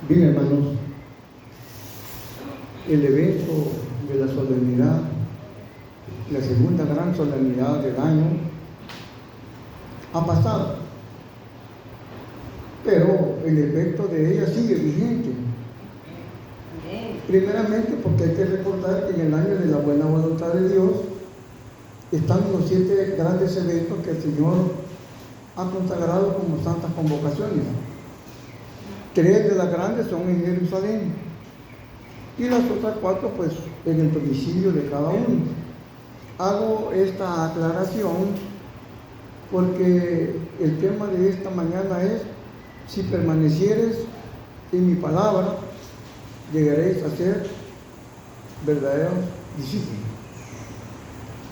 Bien, hermanos, el evento de la solemnidad, la segunda gran solemnidad del año, ha pasado, pero el efecto de ella sigue vigente. Primeramente porque hay que recordar que en el año de la buena voluntad de Dios están los 7 grandes eventos que el Señor ha consagrado como santas convocaciones. 3 de las grandes son en Jerusalén y las otras 4 pues en el domicilio de cada uno. Hago esta aclaración porque el tema de esta mañana es: si permanecieres en mi palabra, llegaréis a ser verdaderos discípulos.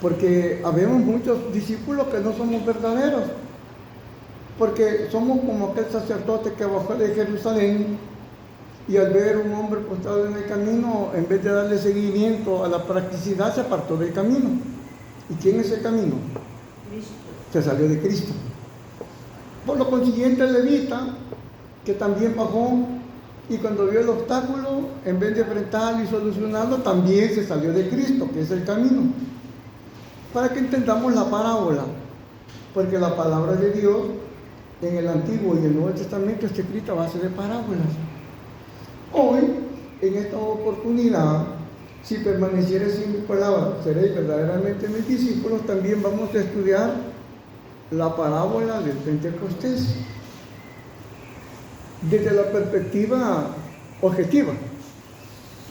Porque habemos muchos discípulos que no somos verdaderos, porque somos como aquel sacerdote que bajó de Jerusalén y al ver un hombre postrado en el camino, en vez de darle seguimiento a la practicidad, se apartó del camino. ¿Y quién es el camino? Cristo. Se salió de Cristo. Por lo consiguiente, el levita, que también bajó, y cuando vio el obstáculo, en vez de enfrentarlo y solucionarlo, también se salió de Cristo, que es el camino. Para que entendamos la parábola, porque la palabra de Dios en el Antiguo y el Nuevo Testamento está escrita a base de parábolas. Hoy, en esta oportunidad, si permanecieres en mi palabra, seréis verdaderamente mis discípulos. También vamos a estudiar la parábola del Pentecostés desde la perspectiva objetiva.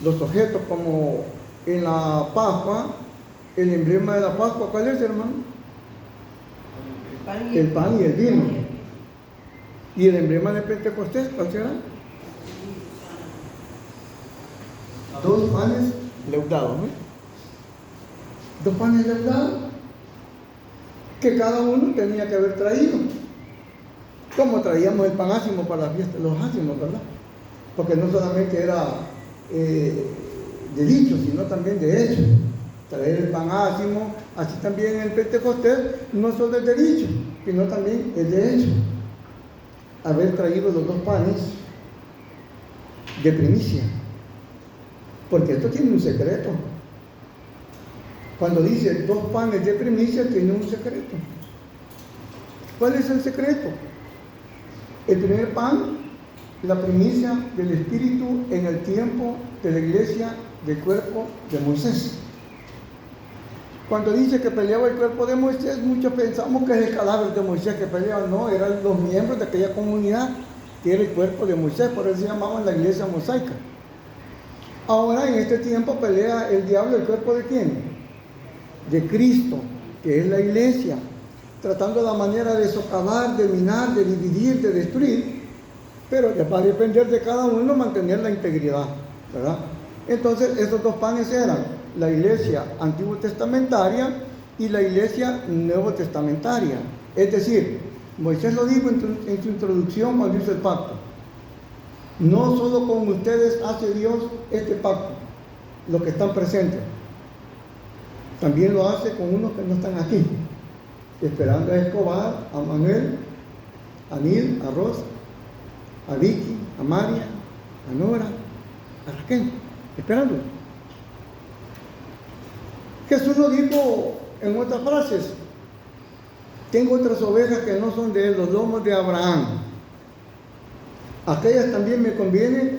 Los objetos, como en la Pascua, el emblema de la Pascua, ¿cuál es, hermano? El pan y el vino. ¿Y el emblema de Pentecostés, cuál será? 2 panes leudados, ¿no? 2 panes leudados que cada uno tenía que haber traído. Como traíamos el pan ácimo para la fiesta de los ácimos, ¿verdad? Porque no solamente era de dicho, sino también de hecho. Traer el pan ácimo, así también en el Pentecostés, no solo es de dicho, sino también es de hecho. Haber traído los 2 panes de primicia. Porque esto tiene un secreto. Cuando dice 2 panes de primicia, tiene un secreto. ¿Cuál es el secreto? El primer pan, la primicia del Espíritu en el tiempo de la iglesia del cuerpo de Moisés. Cuando dice que peleaba el cuerpo de Moisés, muchos pensamos que es el cadáver de Moisés que peleaba. No, eran los miembros de aquella comunidad que era el cuerpo de Moisés, por eso se llamaban la iglesia mosaica. Ahora en este tiempo pelea el diablo el cuerpo de ¿quién? De Cristo, que es la iglesia, tratando la manera de socavar, de minar, de dividir, de destruir, pero ya va a depender de cada uno mantener la integridad, ¿verdad? Entonces esos 2 panes eran la iglesia antiguo testamentaria y la iglesia nuevo testamentaria. Es decir, Moisés lo dijo en su introducción cuando hizo el pacto: no solo con ustedes hace Dios este pacto, los que están presentes, también lo hace con unos que no están aquí, esperando a Escobar, a Manuel, a Nil, a Rosa, a Vicky, a María, a Nora, a Raquel, esperando. Jesús lo dijo en otras frases: tengo otras ovejas que no son de los lomos de Abraham. Aquellas también me conviene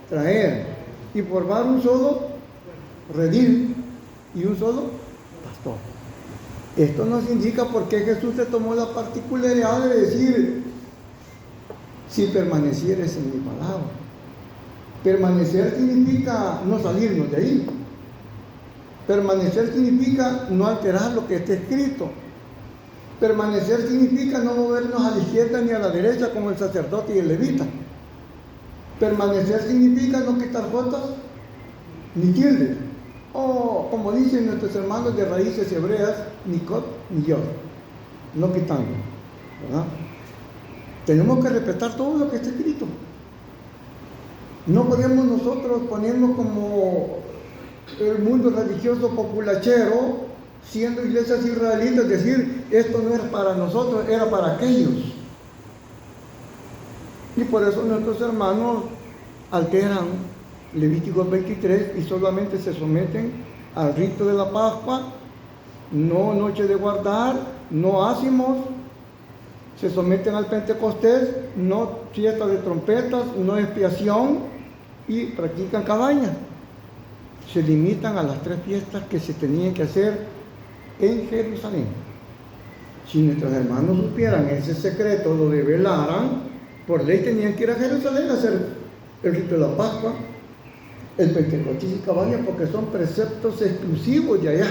traer y formar un solo redil y un solo pastor. Esto nos indica por qué Jesús se tomó la particularidad de decir: si permanecieres en mi palabra. Permanecer significa no salirnos de ahí. Permanecer significa no alterar lo que está escrito. Permanecer significa no movernos a la izquierda ni a la derecha como el sacerdote y el levita. Permanecer significa no quitar jotas ni tildes, o como dicen nuestros hermanos de raíces hebreas, ni cot ni yod, no quitando, ¿verdad? Tenemos que respetar todo lo que está escrito. No podemos nosotros ponernos como el mundo religioso populachero, siendo iglesias israelitas, decir: esto no era para nosotros, era para aquellos. Y por eso nuestros hermanos alteran Levítico 23 y solamente se someten al rito de la Pascua, no noche de guardar, no ácimos, se someten al Pentecostés, no fiesta de trompetas, no expiación y practican cabañas. Se limitan a las 3 fiestas que se tenían que hacer en Jerusalén. Si nuestros hermanos supieran ese secreto, lo develaran, por ley tenían que ir a Jerusalén a hacer el rito de la Pascua, el Pentecostés y cabaña, porque son preceptos exclusivos de allá.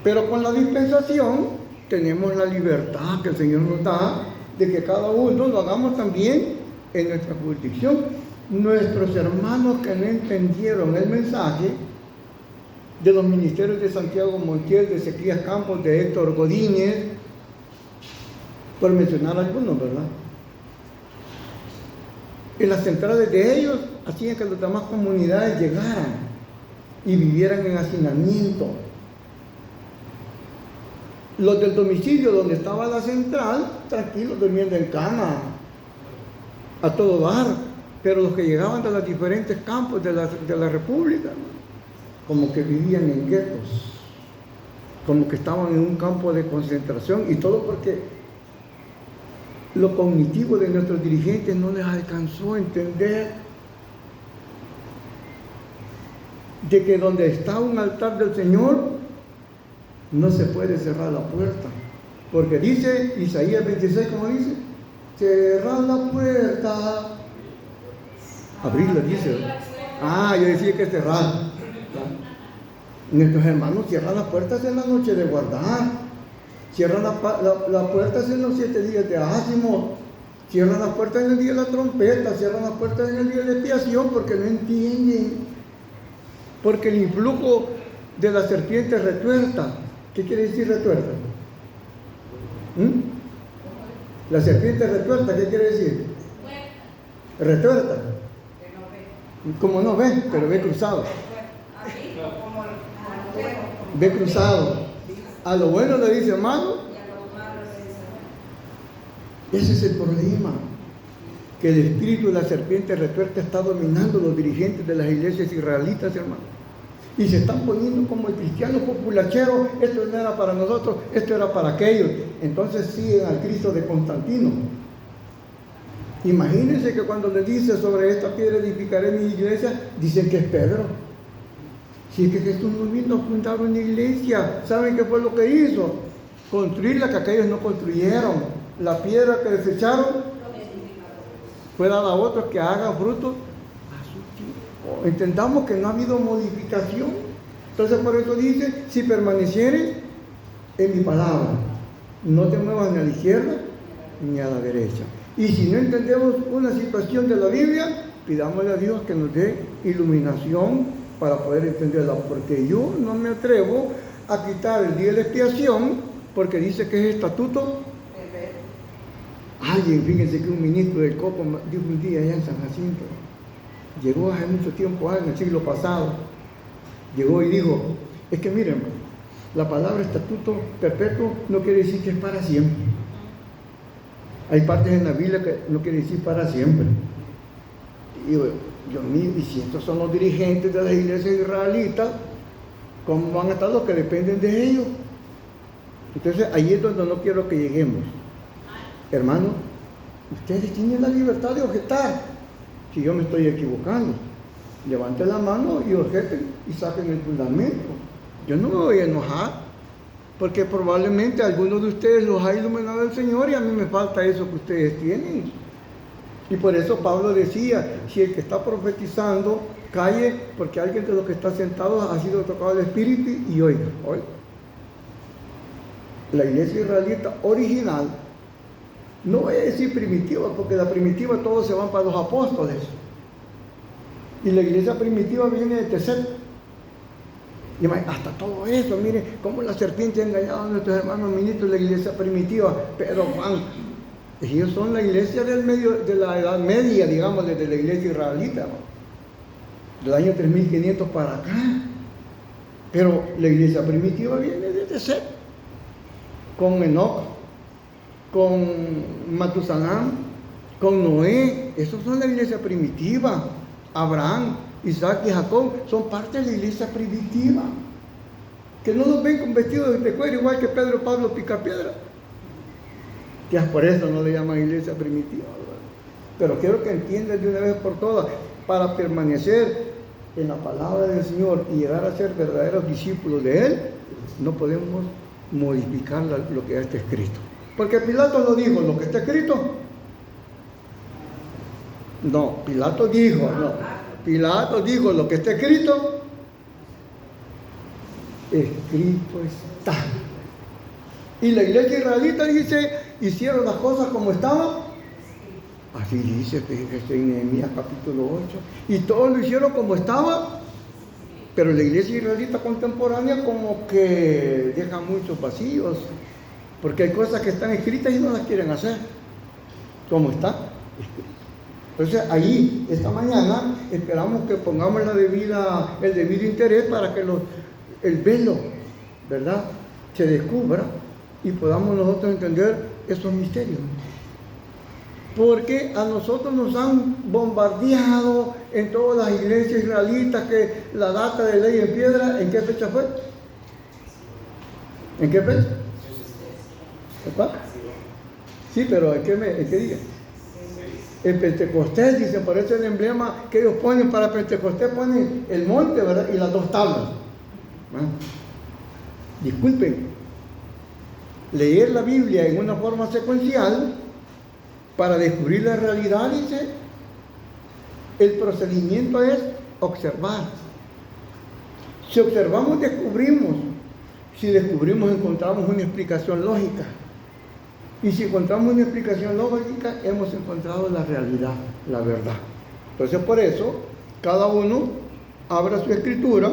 Pero con la dispensación tenemos la libertad que el Señor nos da de que cada uno lo hagamos también en nuestra jurisdicción. Nuestros hermanos que no entendieron el mensaje de los ministerios de Santiago Montiel, de Ezequías Campos, de Héctor Godínez, por mencionar algunos, ¿verdad? En las centrales de ellos hacían que las demás comunidades llegaran y vivieran en hacinamiento. Los del domicilio donde estaba la central, tranquilos, durmiendo en cama, a todo dar, pero los que llegaban de los diferentes campos de la República, como que vivían en guetos, como que estaban en un campo de concentración, y todo porque lo cognitivo de nuestros dirigentes no les alcanzó a entender de que donde está un altar del Señor no se puede cerrar la puerta, porque dice Isaías 26, como dice, cerrar la puerta, abrirla, dice. Yo decía que cerrar. Nuestros hermanos cierran las puertas en la noche de guardar, cierran las puertas en los 7 días de ácimo, cierran las puertas en el día de la trompeta, cierran las puertas en el día de expiación, porque no entienden, porque el influjo de la serpiente retuerta. ¿Qué quiere decir retuerta? La serpiente retuerta, ¿qué quiere decir? Retuerta. Como no ve, pero ve cruzado. Ve cruzado. A lo bueno le dice malo. Ese es el problema. Que el espíritu de la serpiente retuerta está dominando los dirigentes de las iglesias israelitas, hermano. Y se están poniendo como el cristiano populachero, esto no era para nosotros, esto era para aquellos. Entonces siguen al Cristo de Constantino. Imagínense que cuando le dice sobre esta piedra edificaré mi iglesia, dicen que es Pedro. Si es que Jesús no vino a fundar una iglesia, ¿saben qué fue lo que hizo? Construir la que aquellos no construyeron. La piedra que desecharon fue dada a otros que hagan frutos a su tiempo. Entendamos que no ha habido modificación. Entonces por eso dice, si permanecieres en mi palabra, no te muevas ni a la izquierda ni a la derecha. Y si no entendemos una situación de la Biblia, pidámosle a Dios que nos dé iluminación para poder entenderla, porque yo no me atrevo a quitar el día de la expiación, porque dice que es estatuto. Fíjense que un ministro del Copo dijo un día allá en San Jacinto, llegó hace mucho tiempo, en el siglo pasado, llegó y dijo, es que miren, la palabra estatuto perpetuo no quiere decir que es para siempre. Hay partes en la Biblia que no quiere decir para siempre. Y yo, Dios mío, y si estos son los dirigentes de las iglesias israelitas, ¿cómo van a estar los que dependen de ellos? Entonces ahí es donde no quiero que lleguemos. Hermano, ustedes tienen la libertad de objetar si yo me estoy equivocando. Levanten la mano y objeten y saquen el fundamento. Yo no me voy a enojar, porque probablemente a algunos de ustedes los ha iluminado el Señor y a mí me falta eso que ustedes tienen. Y por eso Pablo decía, si el que está profetizando calle, porque alguien de los que está sentado ha sido tocado el Espíritu, y oiga, la iglesia israelita original, no voy a decir primitiva, porque la primitiva todos se van para los apóstoles, y la iglesia primitiva viene de Teset. Y hasta todo eso, mire cómo la serpiente ha engañado a nuestros hermanos ministros de la iglesia primitiva. Pero Juan, ellos son la iglesia de la Edad Media, digamos, desde la iglesia israelita, ¿no? Del año 3500 para acá. Pero la iglesia primitiva viene desde Set, con Enoc, con Matusalán, con Noé. Esos son la iglesia primitiva. Abraham, Isaac y Jacob son parte de la iglesia primitiva. Que no nos ven con vestidos de cuero igual que Pedro, Pablo, Picapiedra. Que es por eso no le llaman iglesia primitiva, ¿verdad? Pero quiero que entiendan de una vez por todas, para permanecer en la palabra del Señor y llegar a ser verdaderos discípulos de Él, no podemos modificar lo que ya está escrito. Porque Pilato lo dijo, lo que está escrito. No, Pilato dijo lo que está escrito. Escrito está. Y la iglesia israelita dice, hicieron las cosas como estaban. Así dice, fíjese en Nehemías capítulo 8. Y todos lo hicieron como estaba. Pero la iglesia israelita contemporánea como que deja muchos vacíos. Porque hay cosas que están escritas y no las quieren hacer. ¿Cómo está? Entonces ahí, esta mañana, esperamos que pongamos el debido interés para que el velo, ¿verdad?, se descubra y podamos nosotros entender esos misterios. Porque a nosotros nos han bombardeado en todas las iglesias israelitas que la data de ley en piedra, ¿en qué fecha fue? ¿En qué fecha? ¿Epa? Sí, pero ¿en qué día? En Pentecostés, dicen, por eso el emblema que ellos ponen para Pentecostés, ponen el monte, ¿verdad?, y las dos tablas. Disculpen, leer la Biblia en una forma secuencial para descubrir la realidad, dice, el procedimiento es observar. Si observamos, descubrimos. Si descubrimos, encontramos una explicación lógica. Y si encontramos una explicación lógica, hemos encontrado la realidad, la verdad. Entonces, por eso, cada uno abra su escritura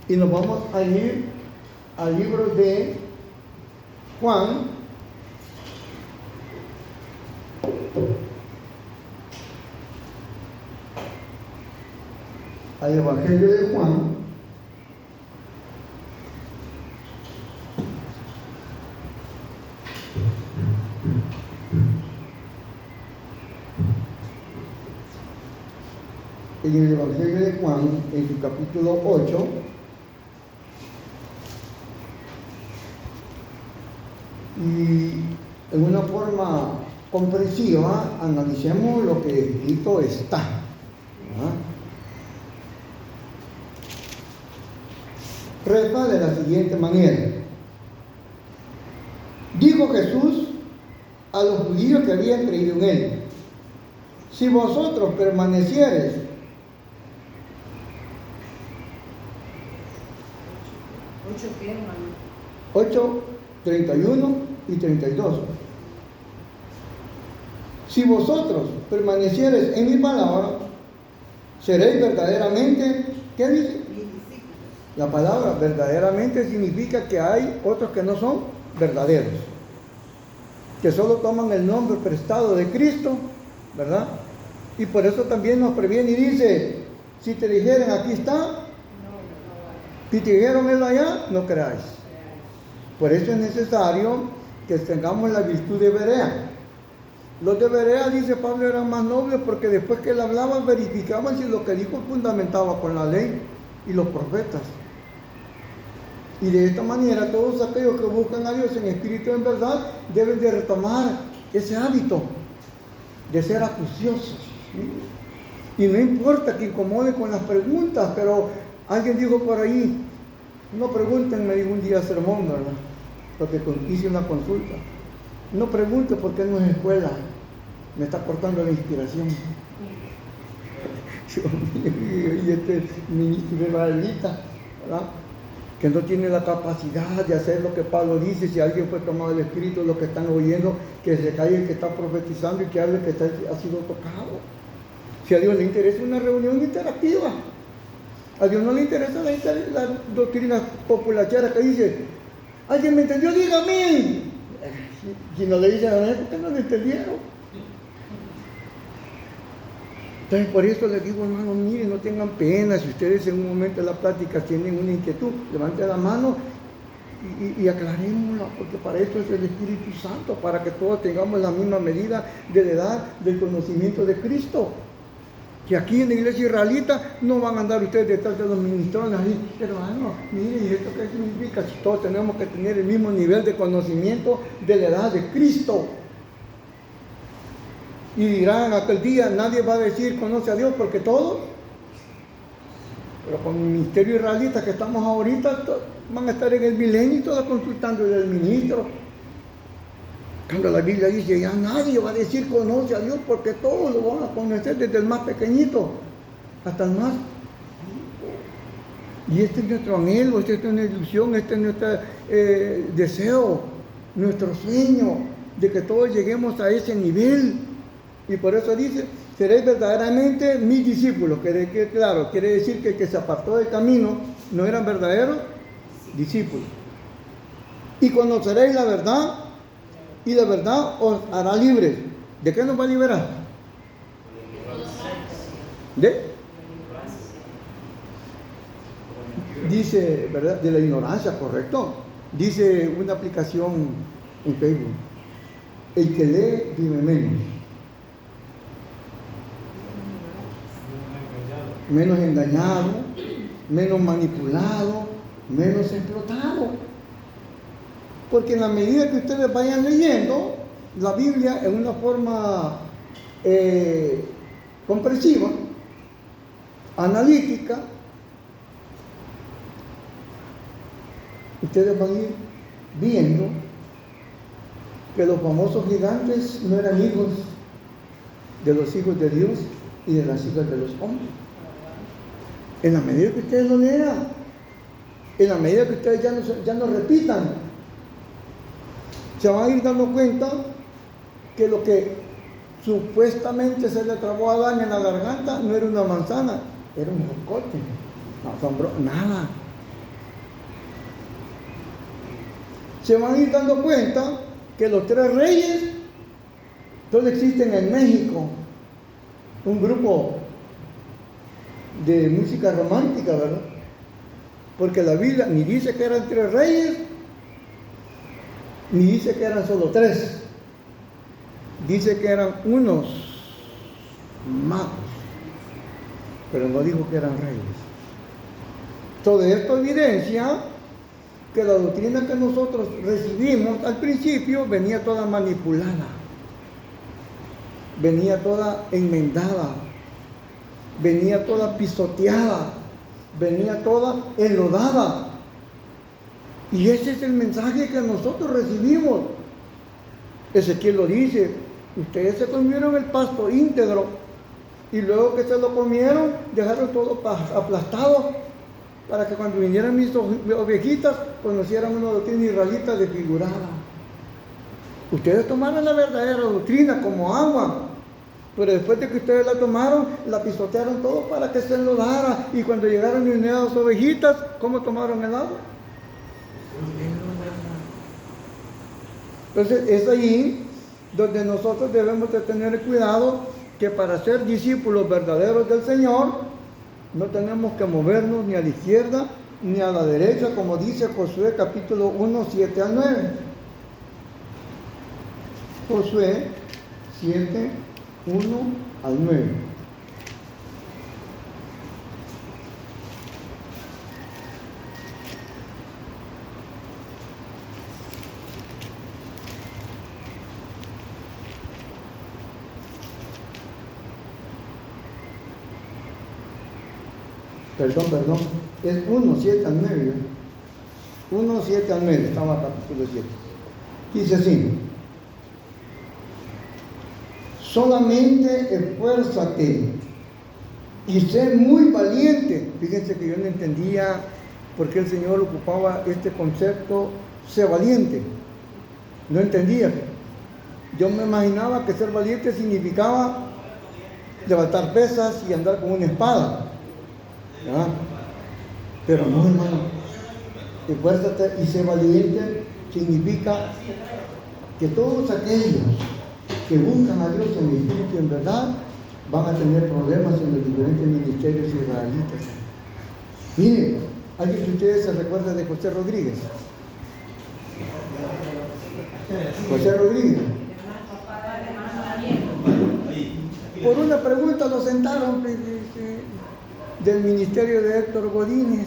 y nos vamos a ir al libro de Juan, al Evangelio de Juan, en el Evangelio de Juan, en su capítulo 8, y en una forma comprensiva analicemos lo que escrito está. Reza de la siguiente manera: dijo Jesús a los judíos que habían creído en él: si vosotros permaneciereis. 8, 31 y 32. Si vosotros permaneciereis en mi palabra, seréis verdaderamente, ¿qué dice? La palabra verdaderamente significa que hay otros que no son verdaderos, que solo toman el nombre prestado de Cristo, ¿verdad? Y por eso también nos previene y dice: si te dijeren aquí está, si te dijeron él allá, no creáis. Por eso es necesario que tengamos la virtud de Berea. Los de Berea, dice Pablo, eran más nobles porque después que él hablaba, verificaban si lo que dijo fundamentaba con la ley y los profetas. Y de esta manera, todos aquellos que buscan a Dios en espíritu y en verdad, deben de retomar ese hábito de ser acuciosos, ¿sí? Y no importa que incomode con las preguntas, pero alguien dijo por ahí: no pregunten, me dijo un día sermón, ¿verdad?, porque hice una consulta. No pregunte porque no es escuela, me está cortando la inspiración. Y este ministro israelita, ¿verdad?, que no tiene la capacidad de hacer lo que Pablo dice. Si alguien fue tomado del Espíritu, lo que están oyendo, que se calle el que está profetizando y que hable que ha sido tocado. Si a Dios le interesa una reunión interactiva, a Dios no le interesa la doctrina populachera que dice: ¿alguien me entendió? Dígame. Si no le dicen a nadie, ¿por qué no le entendieron? Entonces, por eso les digo, hermanos, miren, no tengan pena. Si ustedes en un momento de la plática tienen una inquietud, levanten la mano y aclarémosla, porque para esto es el Espíritu Santo, para que todos tengamos la misma medida de la edad del conocimiento de Cristo. Que aquí en la iglesia israelita no van a andar ustedes detrás de los ministrones ahí, hermano, mire, ¿y esto qué significa? Si todos tenemos que tener el mismo nivel de conocimiento de la edad de Cristo. Y dirán aquel día, nadie va a decir conoce a Dios, porque todos, pero con el ministerio israelita que estamos ahorita, van a estar en el milenio y todos consultando del ministro. Cuando la Biblia dice, ya nadie va a decir conoce a Dios, porque todos lo van a conocer, desde el más pequeñito hasta el más. Y este es nuestro anhelo, esta es nuestra ilusión, este es nuestro deseo, nuestro sueño, de que todos lleguemos a ese nivel. Y por eso dice, seréis verdaderamente mis discípulos. Claro, quiere decir que el que se apartó del camino no eran verdaderos discípulos. Y conoceréis la verdad, y la verdad os hará libres. ¿De qué nos va a liberar? Dice, ¿verdad? De la ignorancia, correcto. Dice una aplicación en Facebook, el que lee vive menos engañado, menos manipulado, menos explotado. Porque en la medida que ustedes vayan leyendo la Biblia en una forma comprensiva, analítica, ustedes van a ir viendo que los famosos gigantes no eran hijos de los hijos de Dios y de las hijas de los hombres. En la medida que ustedes lo lean, en la medida que ustedes ya no repitan, se van a ir dando cuenta que lo que supuestamente se le trabó a Adán en la garganta no era una manzana, era un jocote, nada. Se van a ir dando cuenta que los tres reyes solo existen en México, un grupo de música romántica, ¿verdad? Porque la Biblia ni dice que eran tres reyes, ni dice que eran solo tres. Dice que eran unos magos, pero no dijo que eran reyes. Todo esto evidencia que la doctrina que nosotros recibimos al principio venía toda manipulada, venía toda enmendada, venía toda pisoteada, venía toda enlodada. Y ese es el mensaje que nosotros recibimos. Ezequiel lo dice, ustedes se comieron el pasto íntegro y luego que se lo comieron dejaron todo aplastado para que cuando vinieran mis ovejitas conocieran una doctrina israelita desfigurada. Ustedes tomaron la verdadera doctrina como agua, pero después de que ustedes la tomaron, la pisotearon todo para que se enlodara, y cuando llegaron mis nuevas ovejitas, ¿cómo tomaron el agua? Entonces es ahí donde nosotros debemos de tener cuidado, que para ser discípulos verdaderos del Señor no tenemos que movernos ni a la izquierda ni a la derecha, como dice Josué capítulo 1, 7 al 9. Josué 7, 1 al 9. Perdón, es 1, 7 al 9. 1, 7 al 9, estamos en capítulo 7. Dice así: solamente esfuérzate y sé muy valiente. Fíjense que yo no entendía por qué el Señor ocupaba este concepto, sé valiente. No entendía. Yo me imaginaba que ser valiente significaba levantar pesas y andar con una espada. ¿Ya? Pero no, hermano. Esfuérzate y sé valiente significa que todos aquellos que buscan a Dios en espíritu y en verdad van a tener problemas en los diferentes ministerios israelitas. Miren, ¿alguien de ustedes se recuerda de José Rodríguez? José Rodríguez. Por una pregunta lo sentaron del ministerio de Héctor Godínez.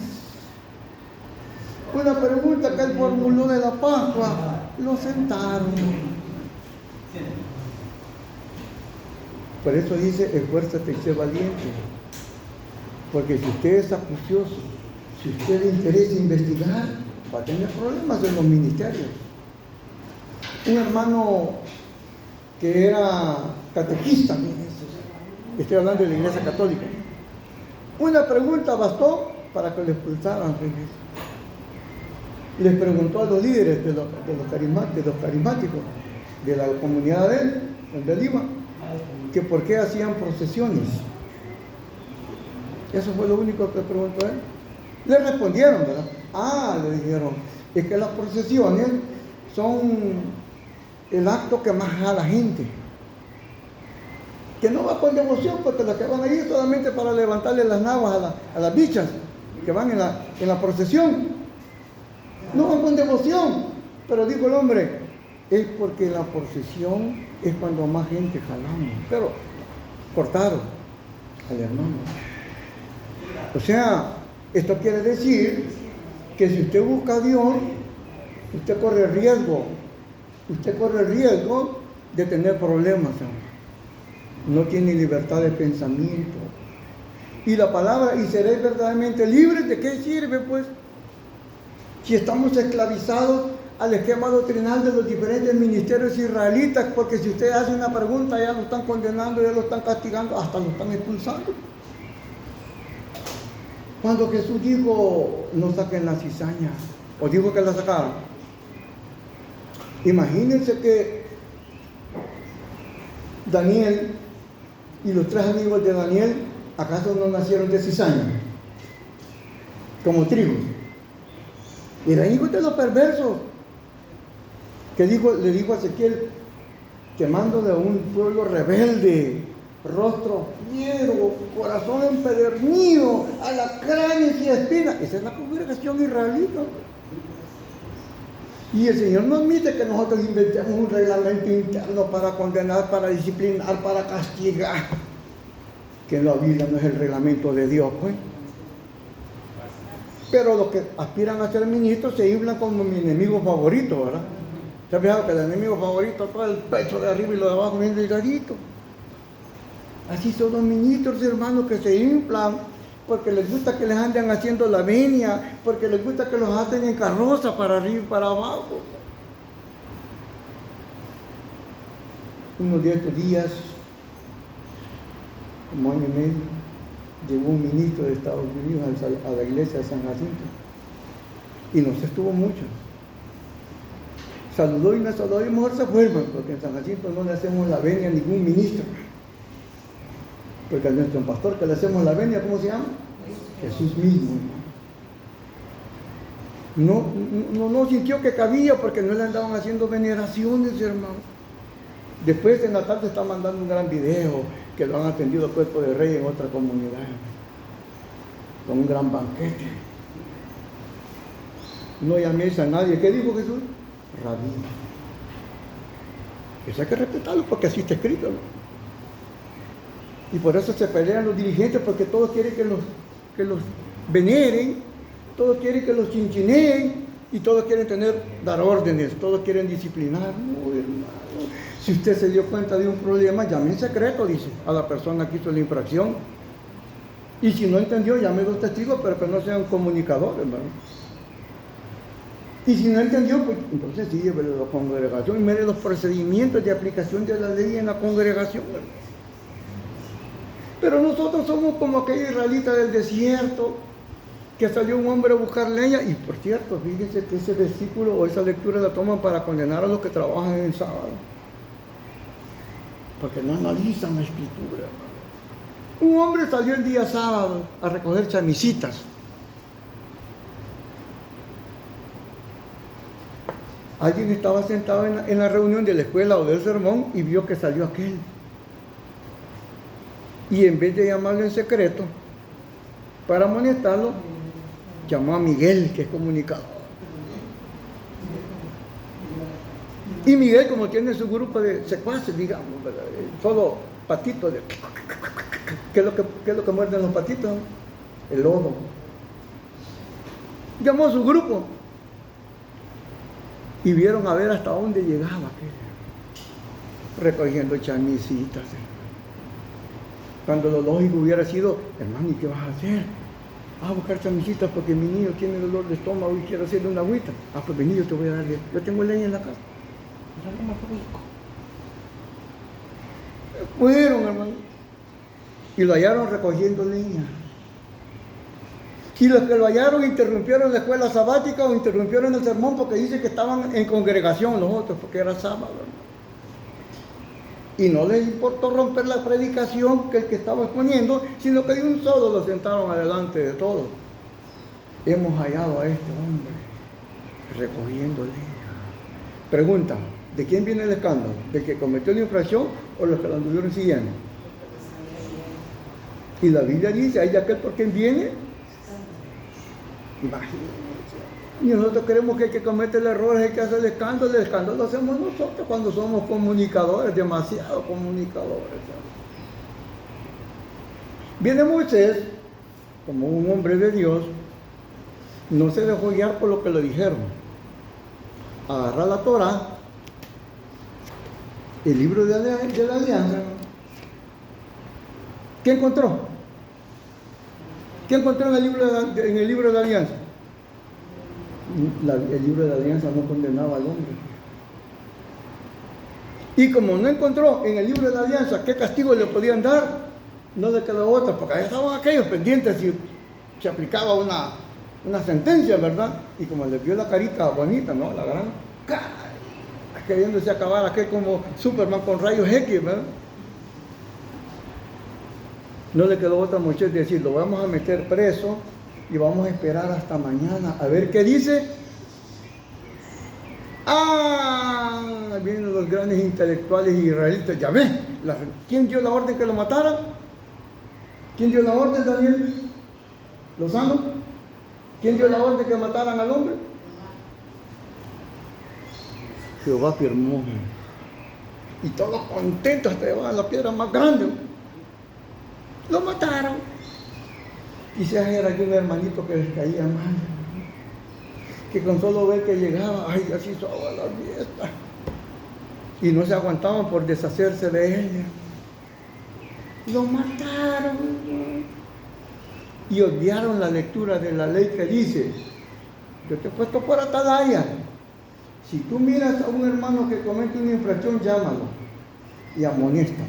Una pregunta que él formuló de la Pascua, lo sentaron. Por eso dice, esfuérzate y sé valiente. Porque si usted es acucioso, si usted le interesa investigar, va a tener problemas en los ministerios. Un hermano que era catequista, estoy hablando de la Iglesia Católica, una pregunta bastó para que lo expulsaran. Les preguntó a los líderes de los carismáticos de la comunidad de él, donde él iba, que por qué hacían procesiones. Eso fue lo único que preguntó él. Le respondieron, ¿verdad? Le dijeron, es que las procesiones son el acto que más jala gente. Que no va con devoción, porque los que van ahí es solamente para levantarle las naguas a las bichas que van en la procesión. No van con devoción. Pero dijo el hombre, es porque la procesión es cuando más gente jalamos. Pero cortaron al hermano. O sea, esto quiere decir que si usted busca a Dios, usted corre riesgo. Usted corre el riesgo de tener problemas. No tiene libertad de pensamiento. Y la palabra, y seréis verdaderamente libres, ¿de qué sirve pues? Si estamos esclavizados al esquema doctrinal de los diferentes ministerios israelitas, porque si usted hace una pregunta ya lo están condenando, ya lo están castigando, hasta lo están expulsando. Cuando Jesús dijo, no saquen la cizaña, o dijo que la sacaron, imagínense que Daniel y los 3 amigos de Daniel, ¿acaso no nacieron de cizaña? Como trigo. Eran hijos de los perversos. Que le dijo a Ezequiel, quemando de un pueblo rebelde, rostro fiero, corazón empedernido, alacranes y espinas. Esa es la congregación israelita. Y el Señor no admite que nosotros inventemos un reglamento interno para condenar, para disciplinar, para castigar. Que la Biblia no es el reglamento de Dios, pues. Pero los que aspiran a ser ministros se inflan como mi enemigo favorito, ¿verdad? ¿Se ha fijado que el enemigo favorito todo el pecho de arriba y lo de abajo bien delgadito? Así son los ministros, hermanos, que se inflan porque les gusta que les anden haciendo la venia, porque les gusta que los aten en carroza para arriba y para abajo. Uno de estos días, como año y medio, llegó un ministro de Estados Unidos a la iglesia de San Jacinto y no se estuvo mucho. Saludó y me saludó y mejor se fue, porque en San Jacinto no le hacemos la venia a ningún ministro. Porque a nuestro pastor que le hacemos la venia, ¿cómo se llama? Jesús mismo. No sintió que cabía porque no le andaban haciendo veneraciones, hermano. Después en la tarde está mandando un gran video que lo han atendido Cuerpo de Rey en otra comunidad, con un gran banquete. No llaméis a nadie. ¿Qué dijo Jesús? Rabí. Eso hay que respetarlo porque así está escrito, ¿no? Y por eso se pelean los dirigentes, porque todos quieren que los veneren, todos quieren que los chinchineen y todos quieren dar órdenes, todos quieren disciplinar. No, hermano. Si usted se dio cuenta de un problema, llame en secreto, dice, a la persona que hizo la infracción. Y si no entendió, llame a 2 testigos, pero que no sean comunicadores, hermano. Y si no entendió, pues entonces sí, llévele a la congregación y mire los procedimientos de aplicación de la ley en la congregación, hermano. Pero nosotros somos como aquel israelita del desierto, que salió un hombre a buscar leña. Y por cierto, fíjense que ese versículo o esa lectura la toman para condenar a los que trabajan en el sábado. Porque no analizan la escritura. Un hombre salió el día sábado a recoger chamisitas. Alguien estaba sentado en la reunión de la escuela o del sermón y vio que salió aquel. Y en vez de llamarlo en secreto, para amonestarlo, llamó a Miguel, que es comunicador. Y Miguel, como tiene su grupo de secuaces, digamos, ¿verdad? Solo patitos de... ¿Qué es lo que muerden los patitos? El lodo. Llamó a su grupo y vieron a ver hasta dónde llegaba aquello, recogiendo chamisitas. Cuando lo lógico hubiera sido, hermano, ¿y qué vas a hacer? A buscar chamisitas porque mi niño tiene dolor de estómago y quiero hacerle una agüita. Pues vení, yo te voy a dar, yo tengo leña en la casa. Era lo más rico. Fueron, hermano, y lo hallaron recogiendo leña. Y los que lo hallaron interrumpieron la escuela sabática o interrumpieron el sermón porque dice que estaban en congregación los otros, porque era sábado. Y no les importó romper la predicación que el que estaba exponiendo, sino que de un solo lo sentaron adelante de todos. Hemos hallado a este hombre recogiendo leña. Pregunta, ¿de quién viene el escándalo? ¿Del que cometió la infracción o los que lo anduvieron siguiendo? Y la Biblia dice, ¿hay de aquel por quien viene? Imagínense. Y nosotros creemos que el que comete el error es el que hace el escándalo lo hacemos nosotros cuando somos comunicadores, demasiado comunicadores. Viene Moisés, como un hombre de Dios, no se dejó guiar por lo que le dijeron. Agarra la Torá, el libro de la alianza. ¿Qué encontró? ¿Qué encontró en el libro de la alianza? El libro de la alianza no condenaba al hombre. Y como no encontró en el libro de la alianza qué castigo le podían dar, no le quedó otra, porque ahí estaban aquellos pendientes si se aplicaba una sentencia, ¿verdad? Y como le vio la carita bonita, ¿no? La gran cara, queriéndose acabar aquel como Superman con rayos X, ¿verdad? No le quedó otra muchacha de decir, lo vamos a meter preso y vamos a esperar hasta mañana a ver qué dice. Vienen los grandes intelectuales israelitas, ya ves, ¿quién dio la orden que lo mataran? ¿Quién dio la orden, Daniel Lozano? ¿Quién dio la orden que mataran al hombre? Jehová firmó. Y todos contentos hasta llevaban la piedra más grande. Lo mataron. Quizás era aquí un hermanito que les caía mal, que con solo ver que llegaba, ay, así hizo agua la fiesta. Y no se aguantaban por deshacerse de ella. Lo mataron. Y olvidaron la lectura de la ley que dice, yo te he puesto por atalaya. Si tú miras a un hermano que comete una infracción, llámalo y amonesta.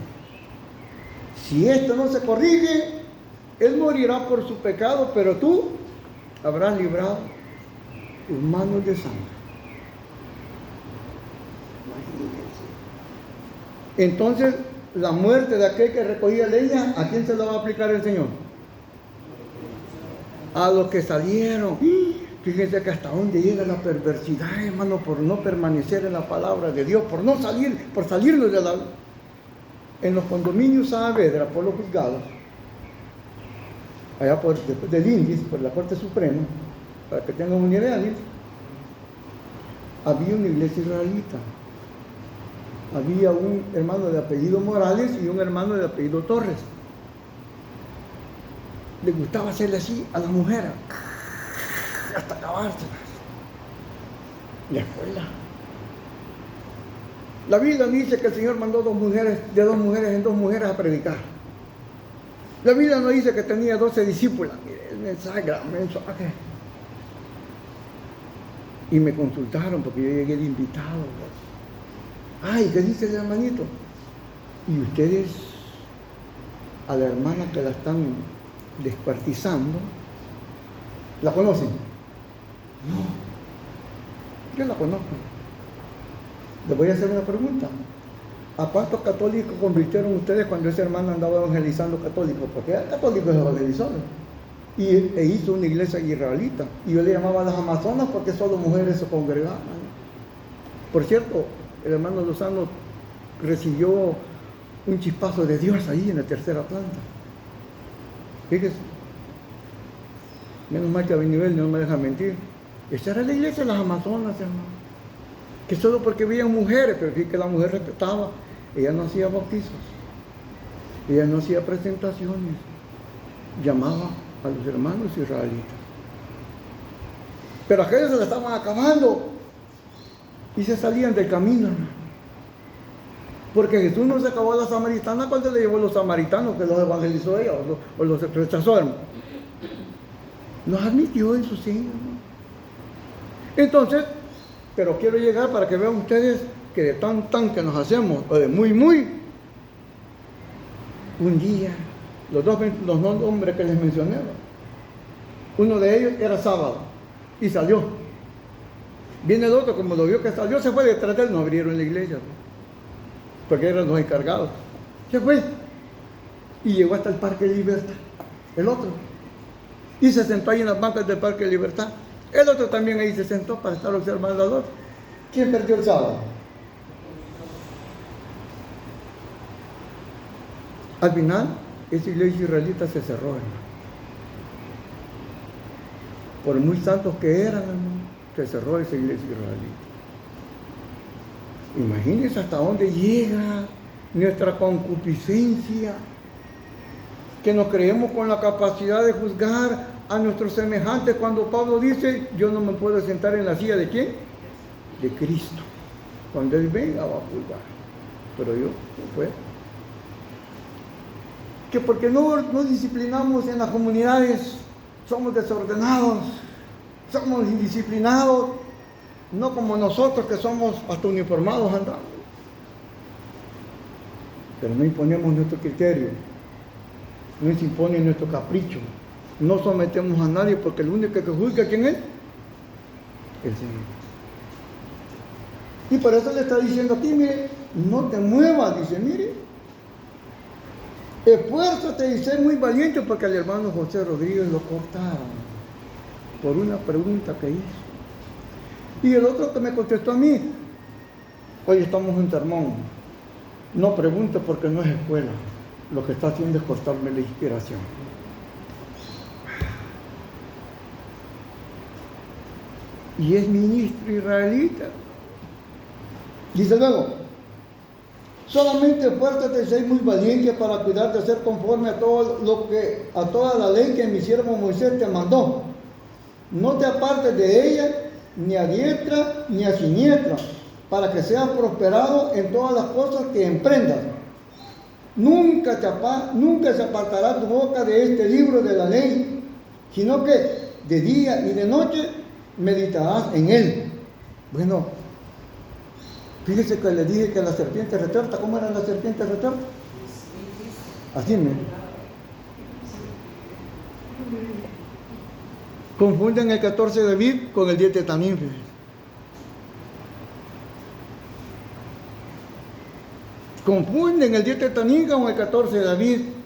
Si esto no se corrige, él morirá por su pecado, pero tú habrás librado tus manos de sangre. Entonces, la muerte de aquel que recogía leña, ¿a quién se la va a aplicar el Señor? A los que salieron. Fíjense que hasta dónde llega la perversidad, hermano, por no permanecer en la palabra de Dios, por no salir, por salirnos de la... En los condominios Saavedra, por los juzgados, allá después del índice, por la Corte Suprema, para que tengan una idea, había una iglesia israelita. Había un hermano de apellido Morales y un hermano de apellido Torres. Le gustaba hacerle así a las mujeres, hasta acabárselas. La escuela. La Biblia dice que el Señor mandó de dos mujeres en dos mujeres a predicar. La Biblia no dice que tenía 12 discípulas. Mire, el mensaje, gran mensaje. Y me consultaron porque yo llegué de invitado. Ay, ¿qué dice el hermanito? Y ustedes, a la hermana que la están descuartizando, ¿la conocen? No, yo la conozco. Les voy a hacer una pregunta. ¿A cuántos católicos convirtieron ustedes cuando ese hermano andaba evangelizando católicos? Porque era católico evangelizador. E hizo una iglesia israelita. Y yo le llamaba a las Amazonas porque solo mujeres se congregaban. Por cierto, el hermano Lozano recibió un chispazo de Dios ahí en la tercera planta. Fíjese. Menos mal que a mi nivel no me deja mentir. Esa era la iglesia de las Amazonas, hermano. que solo porque veían mujeres, pero sí que la mujer respetaba, ella no hacía bautizos, ella no hacía presentaciones, llamaba a los hermanos israelitas. Pero aquellos se la estaban acabando y se salían del camino, hermano. Porque Jesús no se acabó a la samaritana cuando le llevó a los samaritanos, que los evangelizó ella o los rechazó, hermano. Los admitió en su seno, hermano. Entonces, pero quiero llegar para que vean ustedes que de tan que nos hacemos, o de muy, un día, los dos hombres que les mencioné, uno de ellos era sábado y salió. Viene el otro, como lo vio que salió, se fue detrás de él, no abrieron la iglesia, porque eran los encargados. Se fue y llegó hasta el Parque Libertad, el otro, y se sentó ahí en las bancas del Parque Libertad. El otro también ahí se sentó para estar observando al otro. ¿Quién perdió el sábado? Al final, esa iglesia israelita se cerró, hermano. Por muy santos que eran, hermano, se cerró esa iglesia israelita. Imagínense hasta dónde llega nuestra concupiscencia, que nos creemos con la capacidad de juzgar a nuestros semejantes, cuando Pablo dice, yo no me puedo sentar en la silla de ¿quién? De Cristo. Cuando Él venga va a juzgar, pero yo no puedo. Que porque no disciplinamos en las comunidades, somos desordenados, somos indisciplinados, no como nosotros que somos hasta uniformados andamos. Pero no imponemos nuestro criterio, no se impone nuestro capricho, no sometemos a nadie, porque el único que juzga, ¿quién es? El Señor. Y por eso le está diciendo aquí, mire, no te muevas, dice, mire, esfuérzate y sé muy valiente, porque al hermano José Rodríguez lo cortaron por una pregunta que hizo. Y el otro que me contestó a mí, hoy estamos en sermón, no pregunte porque no es escuela, lo que está haciendo es cortarme la inspiración. Y es ministro israelita. Dice luego, solamente esfuérzate y sé muy valiente para cuidar de ser conforme a toda la ley que mi siervo Moisés te mandó. No te apartes de ella, ni a diestra ni a siniestra, para que seas prosperado en todas las cosas que emprendas. Nunca se apartará tu boca de este libro de la ley, sino que de día y de noche meditarás en él. Bueno, fíjese que le dije que la serpiente retorta, ¿cómo era la serpiente retorta? Así me. Confunden el 14 de Aviv con el 10 de Tanín. Confunden el 10 de Tanín con el 14 de Aviv.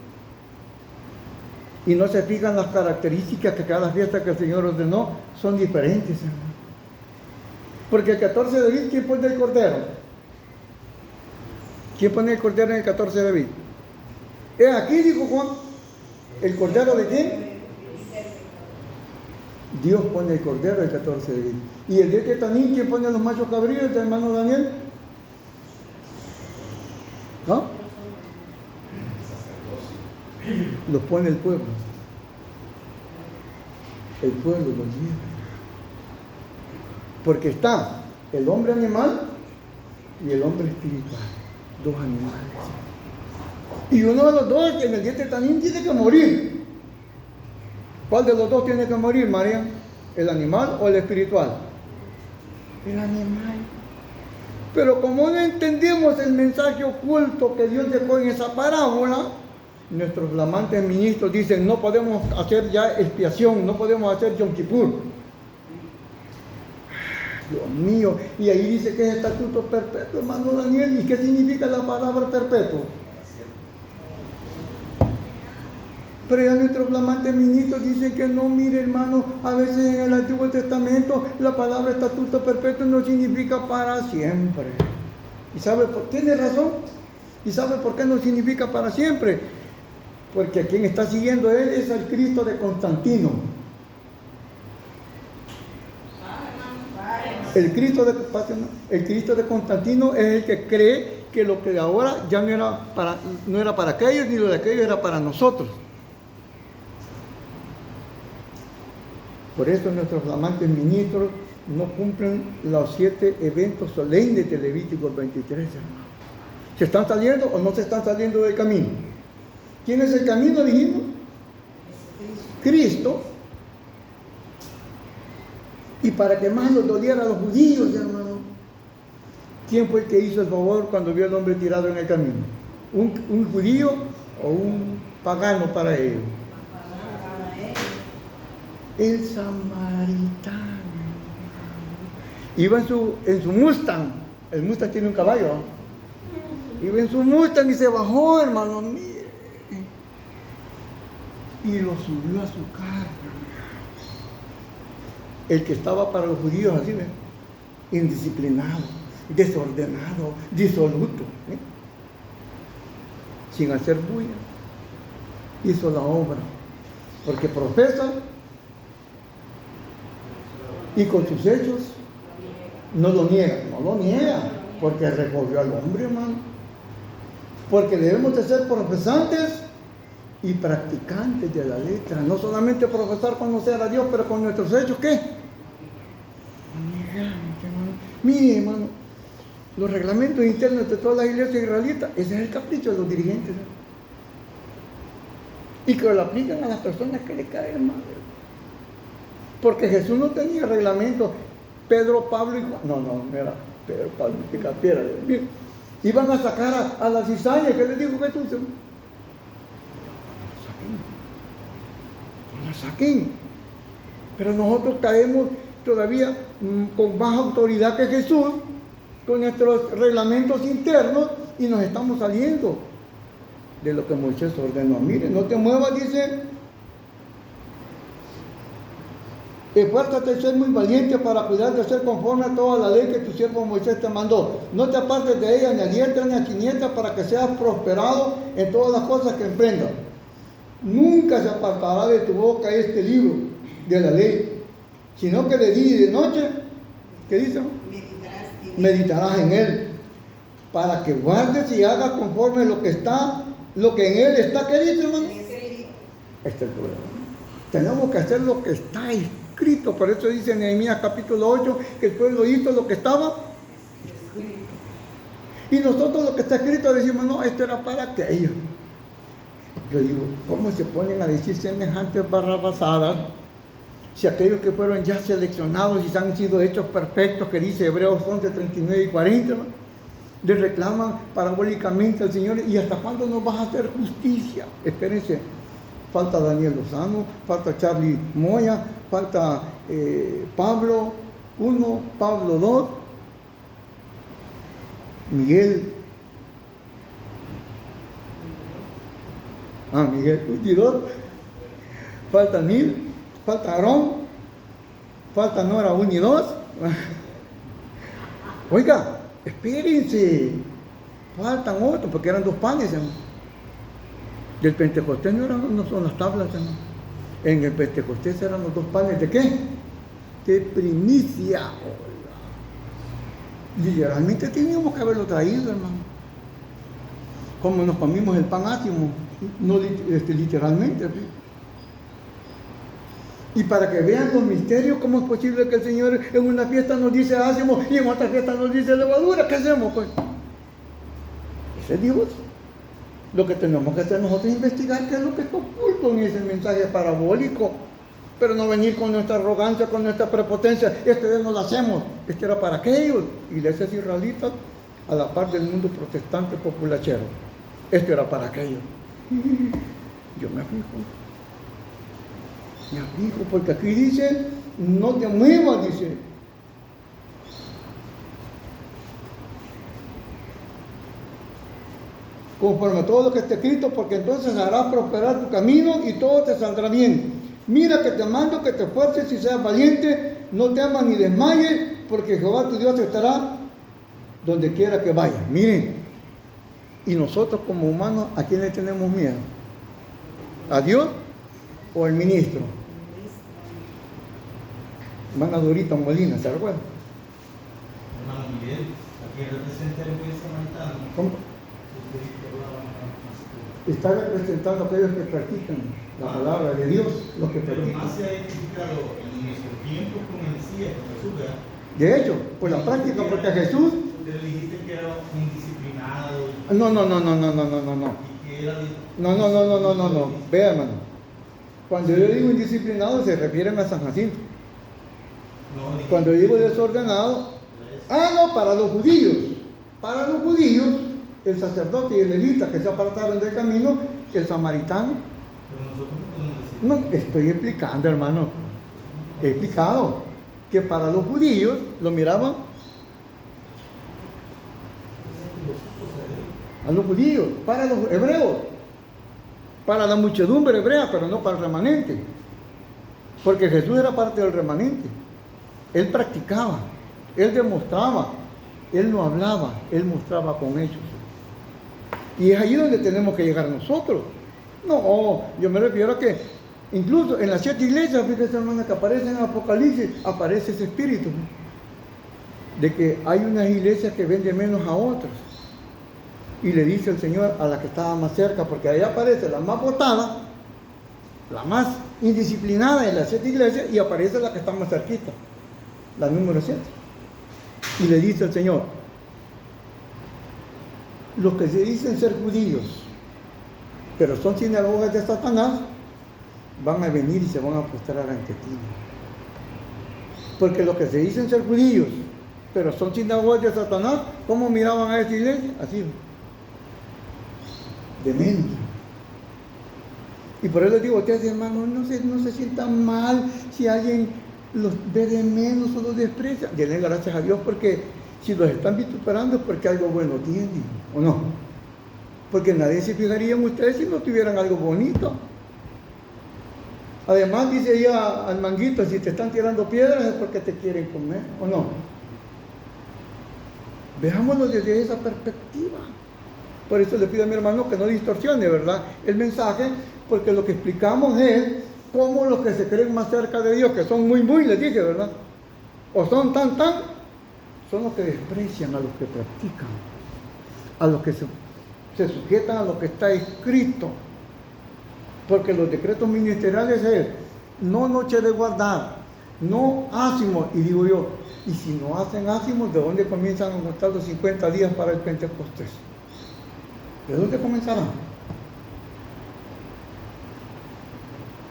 Y no se fijan las características que cada fiesta que el Señor ordenó son diferentes, hermano. Porque el 14 de Aviv, ¿quién pone el cordero? ¿Quién pone el cordero en el 14 de Aviv? Aquí, dijo Juan, ¿el cordero de quién? Dios pone el cordero el 14 de Aviv. ¿Y el 10 de Tanín, quién pone los machos cabríos, el hermano Daniel? ¿No? Los pone el pueblo. El pueblo los lleva. Porque está el hombre animal y el hombre espiritual. Dos animales. Y uno de los dos, en el 10 de Tanín, tiene que morir. ¿Cuál de los dos tiene que morir, María? ¿El animal o el espiritual? El animal. Pero como no entendemos el mensaje oculto que Dios dejó en esa parábola, nuestros flamantes ministros dicen, no podemos hacer ya expiación, no podemos hacer Yom Kippur. Dios mío, y ahí dice que es estatuto perpetuo, hermano Daniel. ¿Y qué significa la palabra perpetuo? Pero ya nuestros flamantes ministros dicen que no, mire hermano, a veces en el Antiguo Testamento la palabra estatuto perpetuo no significa para siempre. ¿Y sabe por qué? Tiene razón. ¿Y sabe por qué no significa para siempre? Porque quien está siguiendo él es el Cristo de Constantino. El Cristo de Constantino es el que cree que lo que de ahora ya no era para aquellos, ni lo de aquellos era para nosotros. Por eso nuestros flamantes ministros no cumplen los 7 eventos solemnes de Levítico 23, hermano. ¿Se están saliendo o no se están saliendo del camino? ¿Quién es el camino, dijimos? Cristo. Y para que más nos doliera a los judíos, hermano, ¿quién fue el que hizo el favor cuando vio al hombre tirado en el camino? ¿Un judío o un pagano para ellos? El samaritano. Iba en su Mustang. El Mustang tiene un caballo, ¿no? Iba en su Mustang y se bajó, hermano, mire, y lo subió a su carro. El que estaba para los judíos así, ¿ven? Indisciplinado, desordenado, disoluto, ¿eh? Sin hacer bulla, hizo la obra, porque profesa y con sus hechos no lo niega, porque recogió al hombre, hermano. Porque debemos de ser profesantes y practicantes de la letra, no solamente profesar conocer a Dios, pero con nuestros hechos, ¿qué? Mire, hermano, los reglamentos internos de todas las iglesias israelitas, ese es el capricho de los dirigentes, ¿no? Y que lo aplican a las personas que le caen mal. Porque Jesús no tenía reglamento. Pedro, Pablo y Juan, no, era Pedro, Pablo y Capiera. Iban a sacar a la cizaña. ¿Qué les dijo Jesús? No la saquen. Pero nosotros caemos todavía con más autoridad que Jesús, con nuestros reglamentos internos, y nos estamos saliendo de lo que Moisés ordenó. Mire, no te muevas, dice. Esfuérzate a ser muy valiente para cuidar de ser conforme a toda la ley que tu siervo Moisés te mandó. No te apartes de ella ni a diestra ni a siniestra, para que seas prosperado en todas las cosas que emprendas. Nunca se apartará de tu boca este libro de la ley, sino que de día y de noche, ¿qué dice? Meditarás en él, para que guardes y hagas conforme lo que en él está. ¿Qué dice, hermano? Este es el problema. Tenemos que hacer lo que está escrito. Por eso dice en Nehemías capítulo 8 que el pueblo hizo lo que estaba escrito. Y nosotros lo que está escrito decimos, no, esto era para aquello. Yo digo, ¿cómo se ponen a decir semejantes barrabasadas si aquellos que fueron ya seleccionados y han sido hechos perfectos, que dice Hebreos 11, 39 y 40, ¿no? Le reclaman parabólicamente al Señor? ¿Y hasta cuándo nos vas a hacer justicia? Espérense. Falta Daniel Lozano, falta Charlie Moya, falta Pablo 1, Pablo 2, Miguel 2, falta Nil, falta Aarón, falta Nora 1 y 2. Oiga, espérense, faltan otros, porque eran 2 panes, hermano. Del Pentecostés no son las tablas, hermano. En el Pentecostés eran los 2 panes, ¿de qué? De primicia. Literalmente teníamos que haberlo traído, hermano. Como nos comimos el pan ácimo, no literalmente. ¿Sí? Y para que vean los misterios, ¿cómo es posible que el Señor en una fiesta nos dice ácimo y en otra fiesta nos dice levadura? ¿Qué hacemos, pues? Ese es Dios. Lo que tenemos que hacer nosotros es investigar qué es lo que está oculto en ese mensaje parabólico, pero no venir con nuestra arrogancia, con nuestra prepotencia. Este día no lo hacemos, este era para aquellos, iglesias israelitas a la par del mundo protestante populachero. Esto era para aquellos. Yo me aflijo, porque aquí dice, no te muevas, dice. Conforme a todo lo que está escrito, porque entonces harás prosperar tu camino y todo te saldrá bien. Mira que te mando que te esfuerces y seas valiente, no temas ni desmayes, porque Jehová tu Dios estará donde quiera que vayas. Miren, y nosotros como humanos, ¿a quién le tenemos miedo? ¿A Dios o al ministro? Hermana Dorita Molina, ¿se recuerda? Hermano Miguel, aquí representa el buen samaritano. ¿Cómo? Está representando a aquellos que practican la palabra de Dios, los que Pero practican. más se ha identificado en nuestro tiempo con el Mesías, con Jesús, ¿verdad? De hecho, por la práctica, porque a Jesús. Usted le dijiste que era indisciplinado. No. Y que era No. Vea, hermano. Cuando yo digo indisciplinado, se refieren a San Jacinto. No, Cuando digo desordenado, para los judíos. Para los judíos, el sacerdote y el levita que se apartaron del camino, el samaritano. Pero nosotros no podemos decir. No, estoy explicando, hermano. He explicado que para los judíos lo miraban a los judíos, para los hebreos, para la muchedumbre hebrea, pero no para el remanente. Porque Jesús era parte del remanente. Él practicaba, él demostraba, él no hablaba, él mostraba con hechos. Y es ahí donde tenemos que llegar nosotros. No, yo me refiero a que incluso en las 7 iglesias, fíjate, hermana, que aparecen en el Apocalipsis, aparece ese espíritu de que hay unas iglesias que ven de menos a otras. Y le dice el Señor a la que estaba más cerca, porque ahí aparece la más botada, la más indisciplinada de las 7 iglesias, y aparece la que está más cerquita, la número 7. Y le dice el Señor: los que se dicen ser judíos, pero son sinagogas de Satanás, van a venir y se van a postrar ante ti. Porque los que se dicen ser judíos, pero son sinagogas de Satanás, ¿cómo miraban a esta iglesia? Así, de menos. Y por eso les digo a ustedes, hermanos, no se sientan mal si alguien los ve de menos o los desprecia. Denle gracias a Dios, porque si los están vituperando es porque algo bueno tienen, ¿o no? Porque nadie se fijaría en ustedes si no tuvieran algo bonito. Además, dice ella al manguito, si te están tirando piedras es porque te quieren comer, ¿o no? Veámoslo desde esa perspectiva. Por eso le pido a mi hermano que no distorsione, ¿verdad?, el mensaje, porque lo que explicamos es cómo los que se creen más cerca de Dios, que son muy, les dije, ¿verdad?, o son tan, son los que desprecian a los que practican, a los que se sujetan a lo que está escrito. Porque los decretos ministeriales es: no noche de guardar, no ácimos. Y digo yo, y si no hacen ácimos, ¿de dónde comienzan a contar los 50 días para el Pentecostés? ¿De dónde comenzarán?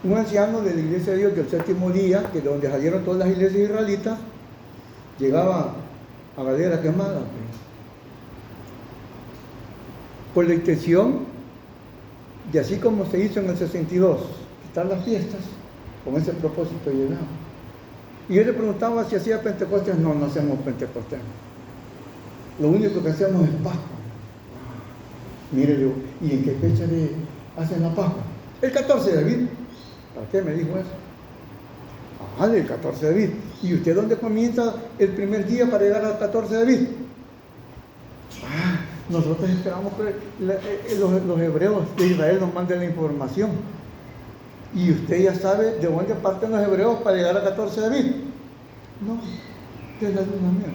Un anciano de la Iglesia de Dios del 7º día, que de donde salieron todas las iglesias israelitas, llegaba a Galera Quemada, por la intención de, así como se hizo en el 62, quitar las fiestas, con ese propósito llegaba. Y yo le preguntaba si hacía Pentecostés. No hacemos Pentecostés. Lo único que hacemos es Pascua. Mire, yo, ¿y en qué fecha hacen la Pascua? El 14 de abril. ¿Para qué me dijo eso? El 14 de abril. ¿Y usted dónde comienza el primer día para llegar al 14 de abril? Nosotros esperamos que los hebreos de Israel nos manden la información. Y usted ya sabe de dónde parten los hebreos para llegar al 14 de abril. No, de la luna mía.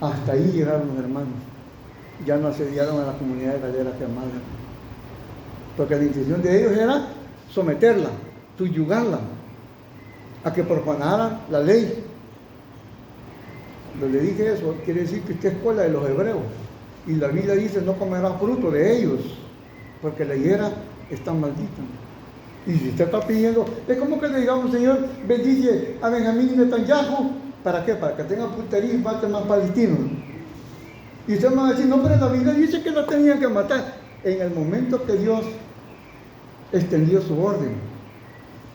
Hasta ahí llegaron los hermanos. Ya no asediaron a la comunidad de Galera Quemada. Porque la intención de ellos era someterla, subyugarla, a que profanaran la ley. Cuando le dije eso, quiere decir que usted es escuela de los hebreos. Y la Biblia dice: no comerá fruto de ellos, porque la higuera está maldita. Y si usted está pidiendo, es como que le digamos: Señor, bendice a Benjamín y Netanyahu. ¿Para qué? Para que tenga puntería y mate más palestinos. Y usted me va a decir: no, pero la Biblia dice que lo tenían que matar. En el momento que Dios extendió su orden,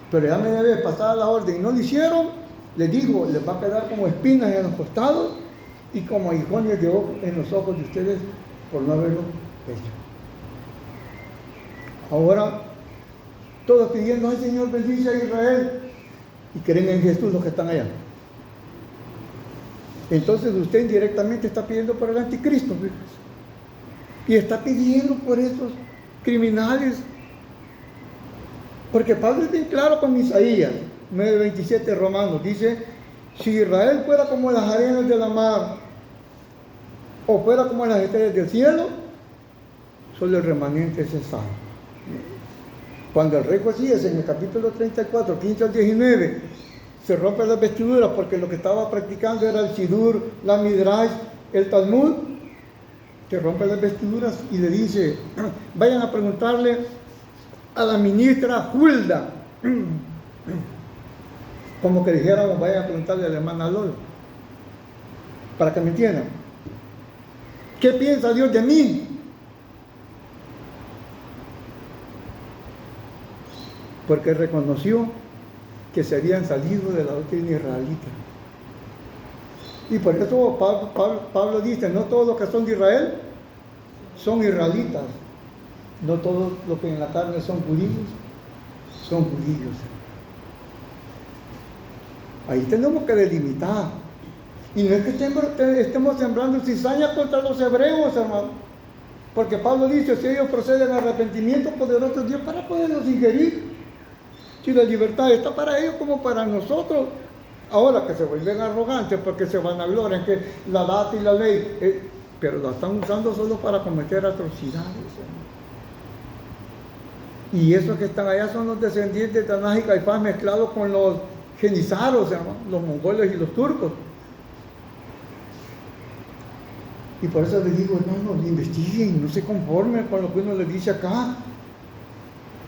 pero ya media vez pasada la orden y no lo hicieron, les digo, les va a quedar como espinas en los costados y como aguijones en los ojos de ustedes por no haberlo hecho. Ahora, todos pidiendo: ay, Señor, bendice a Israel, y creen en Jesús los que están allá. Entonces usted indirectamente está pidiendo por el anticristo, fíjese, y está pidiendo por esos criminales. Porque Pablo es bien claro con Isaías 9:27, Romanos, dice Si Israel fuera como las arenas de la mar, o fuera como las estrellas del cielo, solo el remanente se salva. Cuando el rey Josías en el capítulo 34, 15 al 19, se rompe las vestiduras porque lo que estaba practicando era el Sidur, la Midrash, el Talmud, se rompe las vestiduras y le dice, vayan a preguntarle a la ministra Hulda, como que dijéramos, vayan a preguntarle a la hermana Lol, para que me entiendan. ¿Qué piensa Dios de mí? Porque reconoció que se habían salido de la doctrina israelita. Y por eso Pablo dice, no todos los que son de Israel son israelitas, no todos los que en la carne son judíos, son judíos. Ahí tenemos que delimitar. Y no es que estemos sembrando cizaña contra los hebreos, hermano. Porque Pablo dice, si ellos proceden a arrepentimiento, poderoso Dios para poderlos ingerir. Si la libertad está para ellos como para nosotros. Ahora que se vuelven arrogantes porque se vanaglorian que la data y la ley, pero la están usando solo para cometer atrocidades, hermano. Y esos que están allá son los descendientes de Anás y Caifás mezclados con los genizaros, hermano, los mongoles y los turcos. Y por eso les digo, hermanos, investiguen, no se conformen con lo que uno les dice acá.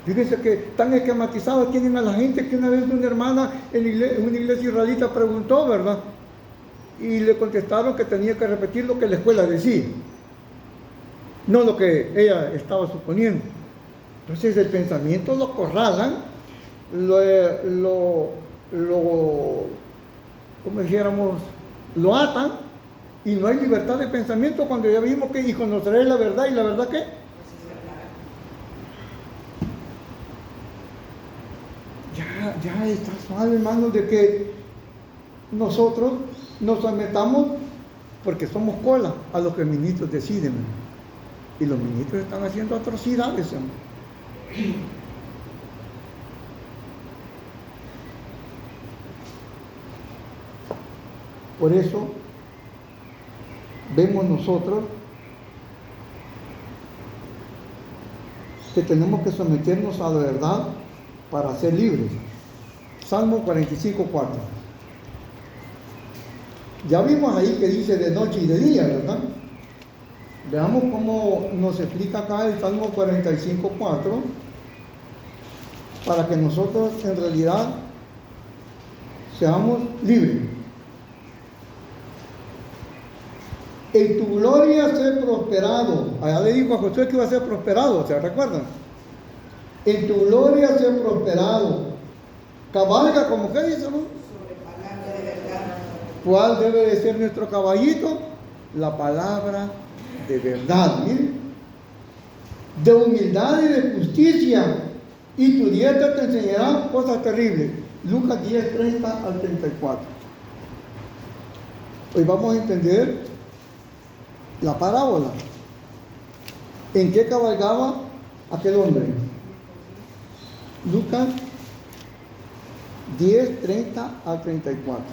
Fíjense que tan esquematizados tienen a la gente que una vez una hermana en una iglesia israelita preguntó, ¿verdad? Y le contestaron que tenía que repetir lo que la escuela decía, no lo que ella estaba suponiendo. Entonces el pensamiento lo acorralan, como dijéramos, lo atan, y no hay libertad de pensamiento cuando ya vimos que y conoceréis la verdad, y la verdad ¿qué? Ya está suave, hermanos, de que nosotros nos sometamos porque somos cola a lo que los ministros deciden, hermano. Y los ministros están haciendo atrocidades, hermano. Por eso vemos nosotros que tenemos que someternos a la verdad para ser libres. Salmo 45:4. Ya vimos ahí que dice de noche y de día, ¿verdad? Veamos cómo nos explica acá el Salmo 45:4, para que nosotros en realidad seamos libres. En tu gloria sé prosperado. Allá le dijo a Josué que iba a ser prosperado, ¿se recuerdan? En tu gloria sé prosperado. Cabalga, como que dice, ¿no? Sobre palabra de verdad. ¿Cuál debe de ser nuestro caballito? La palabra de verdad, miren. De humildad y de justicia. Y tu dieta te enseñará cosas terribles. Lucas 10:30 al 34. Hoy vamos a entender la parábola. ¿En qué cabalgaba aquel hombre? Lucas 10:30 al 34.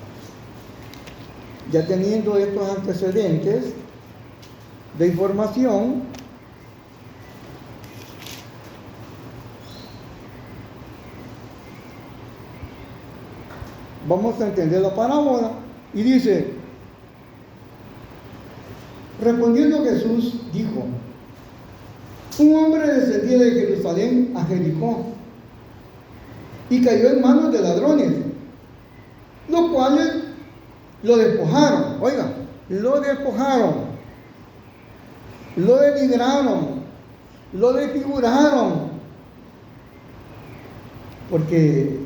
Ya teniendo estos antecedentes de información, vamos a entender la parábola. Y dice, respondiendo Jesús dijo, un hombre descendía de Jerusalén a Jericó y cayó en manos de ladrones, los cuales lo despojaron, oigan, lo despojaron, lo denigraron, lo desfiguraron, porque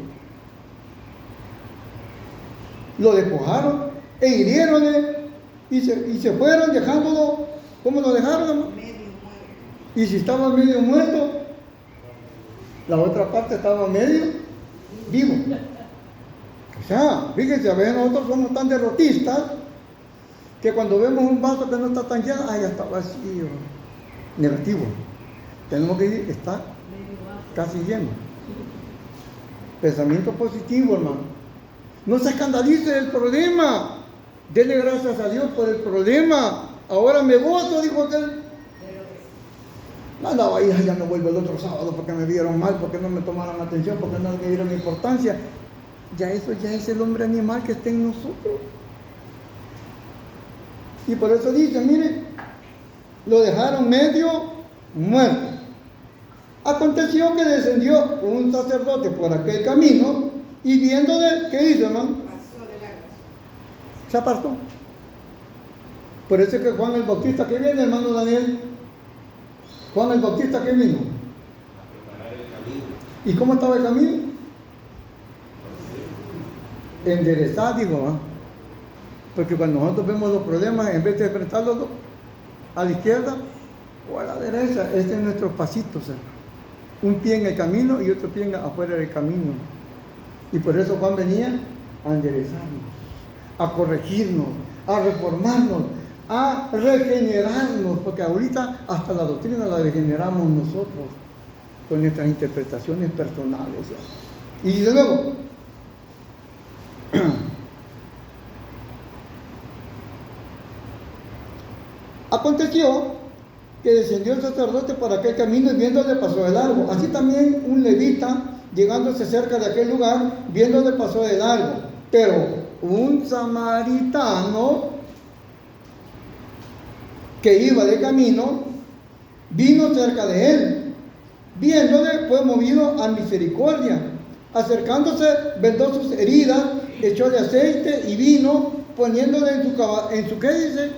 lo despojaron e hirieronle y se fueron dejándolo. ¿Cómo lo dejaron, hermano? Medio muerto. Y si estaba medio muerto, la otra parte estaba medio vivo. O sea, fíjense, a veces nosotros somos tan derrotistas que cuando vemos un vaso que no está tan lleno, ya está vacío, negativo. Tenemos que decir, está casi lleno. Pensamiento positivo, hermano. No se escandalice del problema. Dele gracias a Dios por el problema. Ahora me gozo, dijo aquel. Andaba ahí, ya no vuelvo el otro sábado porque me vieron mal, porque no me tomaron atención, porque no me dieron importancia. Ya eso ya es el hombre animal que está en nosotros. Y por eso dice, miren, lo dejaron medio muerto. Aconteció que descendió un sacerdote por aquel camino y viéndole, ¿qué hizo, hermano? Pasó de largo. Se apartó. Por eso es que Juan el Bautista, ¿qué viene, hermano Daniel? Juan el Bautista, ¿qué vino? A preparar el camino. ¿Y cómo estaba el camino? Enderezar, digo, ¿ah? Porque cuando nosotros vemos los problemas, en vez de enfrentarlos a la izquierda o a la derecha, este es nuestro pasito, hermano. Un pie en el camino y otro pie afuera del camino. Y por eso Juan venía a enderezarnos, a corregirnos, a reformarnos, a regenerarnos, porque ahorita hasta la doctrina la regeneramos nosotros con nuestras interpretaciones personales. Y de luego, aconteció que descendió el sacerdote por aquel camino y viéndole pasó de largo. Así también un levita, llegándose cerca de aquel lugar, viéndole pasó de largo. Pero un samaritano que iba de camino, vino cerca de él. Viéndole, fue movido a misericordia. Acercándose, vendó sus heridas, echóle aceite y vino, poniéndole en su ¿qué dice?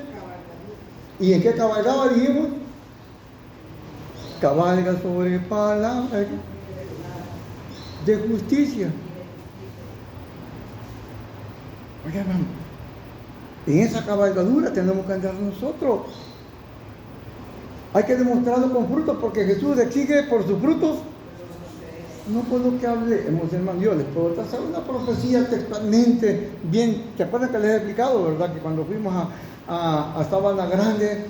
¿Y en qué cabalgaba, dijimos? Cabalga sobre palabra de justicia. Oye, hermano, en esa cabalgadura tenemos que andar nosotros. Hay que demostrarlo con frutos, porque Jesús exige por sus frutos, no por lo que hablemos, hermano. Yo les puedo trazar una profecía textualmente bien. ¿Se acuerdan que les he explicado, verdad? Que cuando fuimos a Sabana Grande,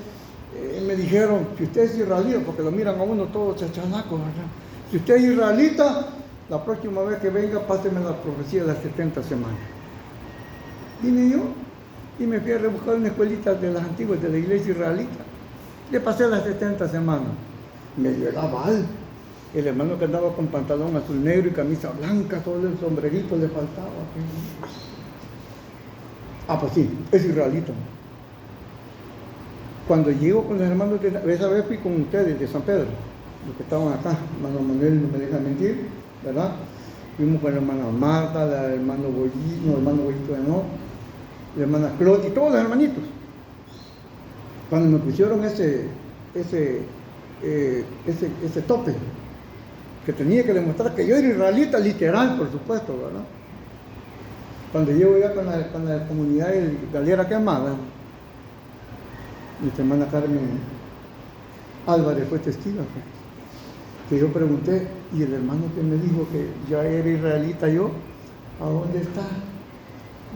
me dijeron, si usted es israelita, porque lo miran a uno todo chachalaco, ¿verdad? Si usted es israelita, la próxima vez que venga, páseme la profecía de las 70 semanas. Vine yo y me fui a rebuscar una escuelita de las antiguas de la iglesia israelita. Le pasé las 70 semanas. Me dio el aval. El hermano que andaba con pantalón azul negro y camisa blanca, todo el sombrerito le faltaba. Ah, pues sí, es israelita. Cuando llego con los hermanos, esa vez fui con ustedes de San Pedro, los que estaban acá, hermano Manuel no me deja mentir, ¿verdad? Fuimos con la hermana Marta, la hermano Bollito, el hermano Bollito no, la hermana Cloti, todos los hermanitos. Cuando me pusieron ese tope, que tenía que demostrar que yo era israelita, literal, por supuesto, ¿verdad? Cuando llego ya con la comunidad de Galera Quemada, nuestra hermana Carmen Álvarez fue testigo, que yo pregunté, y el hermano que me dijo que ya era israelita yo, ¿a dónde está?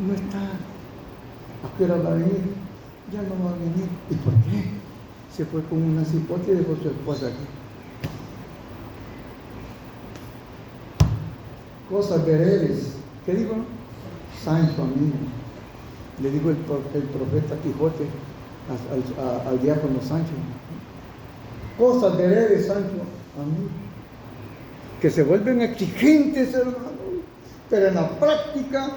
No está. ¿A qué hora va a venir? Ya no va a venir. ¿Y por qué? Se fue con una cipote y dejó su esposa aquí. Cosas veredes. ¿Qué dijo? Sancho amigo. Le dijo el profeta Quijote al diácono Sancho. Cosas veredes, Sancho amigo. Que se vuelven exigentes, hermano. Pero en la práctica,